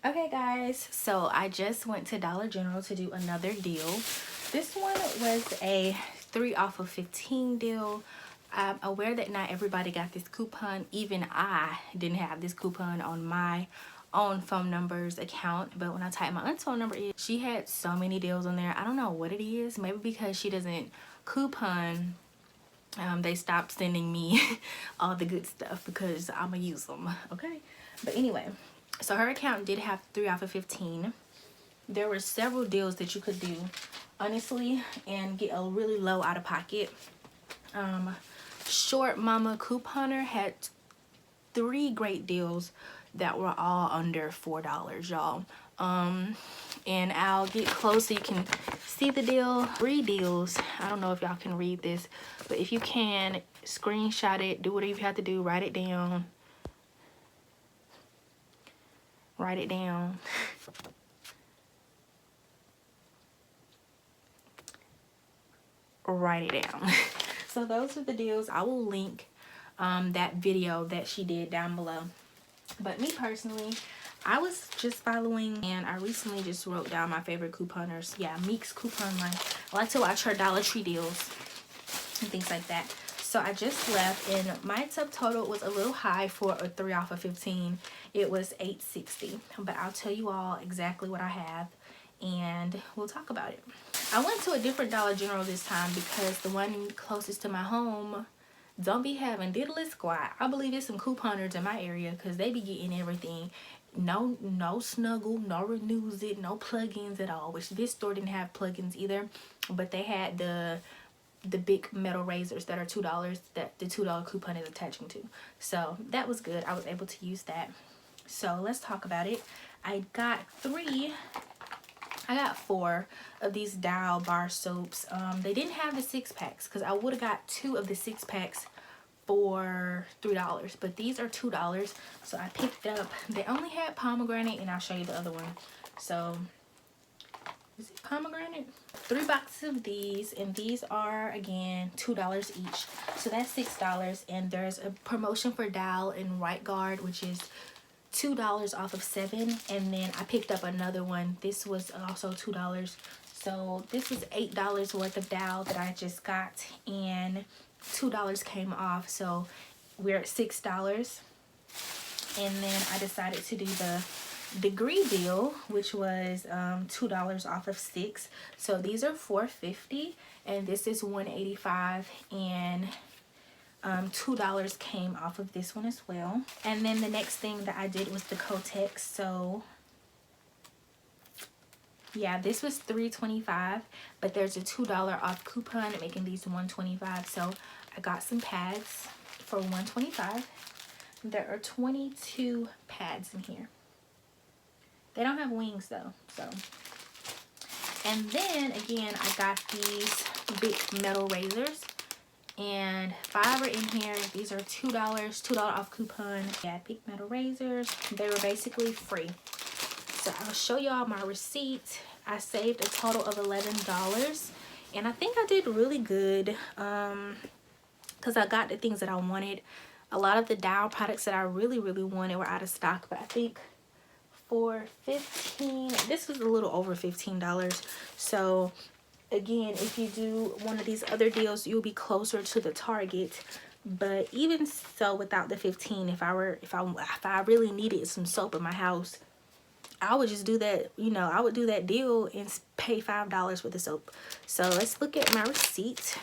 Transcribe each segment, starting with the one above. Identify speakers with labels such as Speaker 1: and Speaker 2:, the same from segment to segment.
Speaker 1: Okay guys, so I just went to Dollar General to do another deal. This one was a 3 off of 15 deal. I'm aware that not everybody got this coupon. Even I didn't have this coupon on my own phone numbers account, but when I typed my aunt's phone number in, she had so many deals on there. I don't know what it is. Maybe because she doesn't coupon, they stopped sending me all the good stuff because I'm gonna use them, okay? But anyway, so her account did have 3 off of 15. There were several deals that you could do, honestly, and get a really low out of pocket. Short Mama Couponer had 3 great deals that were all under $4, y'all. And I'll get close so you can see the deal. 3 deals. I don't know if y'all can read this, but if you can, screenshot it, do whatever you have to do, write it down. Write it down. Write it down. So those are the deals. I will link that video that she did down below. But me personally, I was just following, and I recently just wrote down my favorite couponers. Yeah, Meek's coupon line. I like to watch her Dollar Tree deals and things like that. So I just left, and my subtotal was a little high for a 3 off of 15. It was $8.60, but I'll tell you all exactly what I have, and we'll talk about it. I went to a different Dollar General this time because the one closest to my home don't be having diddly squat. I believe it's some couponers in my area because they be getting everything. No Snuggle, no Renews It, no plugins at all, which this store didn't have plugins either, but they had the big metal razors that are $2 that the $2 coupon is attaching to. So that was good. I was able to use that. So let's talk about it. I got 4 of these Dial bar soaps. They didn't have the 6-packs because I would have got 2 of the 6-packs for $3, but these are $2. So I picked up, they only had pomegranate, and I'll show you the other one. So is it pomegranate? 3 boxes of these, and these are again $2 each, so that's $6. And there's a promotion for Dial and Right Guard, which is $2 off of 7. And then I picked up another one. This was also $2, so this was $8 worth of Dial that I just got, and $2 came off, so we're at $6. And then I decided to do the degree deal, which was $2 off of 6. So these are $4.50, and this is $1.85, and $2 came off of this one as well. And then the next thing that I did was the Kotex. So yeah, this was $3.25, but there's a $2 off coupon making these $1.25. So I got some pads for $1.25. There are 22 pads in here. They don't have wings though, so. And then again, I got these big metal razors, and 5 are in here. These are $2 off coupon. Yeah, big metal razors. They were basically free. So I'll show y'all my receipt. I saved a total of $11, and I think I did really good because I got the things that I wanted. A lot of the Dial products that I really wanted were out of stock, but I think for this was a little over $15. So again, if you do one of these other deals, you'll be closer to the Target. But even so, without the 15, if I really needed some soap in my house, I would just do that. You know, I would do that deal and pay $5 for the soap. So let's look at my receipt.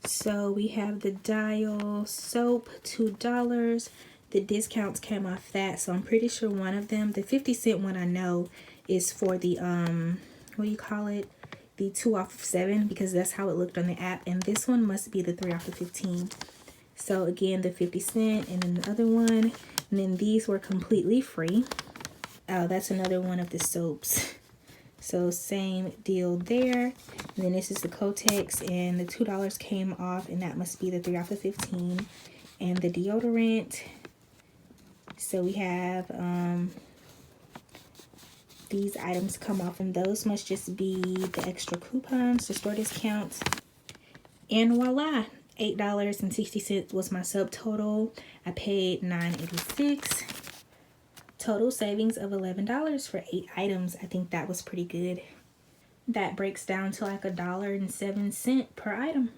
Speaker 1: So we have the Dial soap, $2. The discounts came off that, so I'm pretty sure one of them, the 50-cent one, I know is for the what do you call it, the 2 off of 7, because that's how it looked on the app. And this one must be the 3 off of 15. So again, the 50-cent, and then the other one, and then these were completely free. Oh, that's another one of the soaps. So same deal there. And then this is the Kotex, and the $2 came off, and that must be the 3 off of 15. And the deodorant. So we have these items come off, and those must just be the extra coupons, the store discounts. And voila, $8.60 was my subtotal. I paid $9.86. total savings of $11 for 8 items. I think that was pretty good. That breaks down to like $1.07 per item.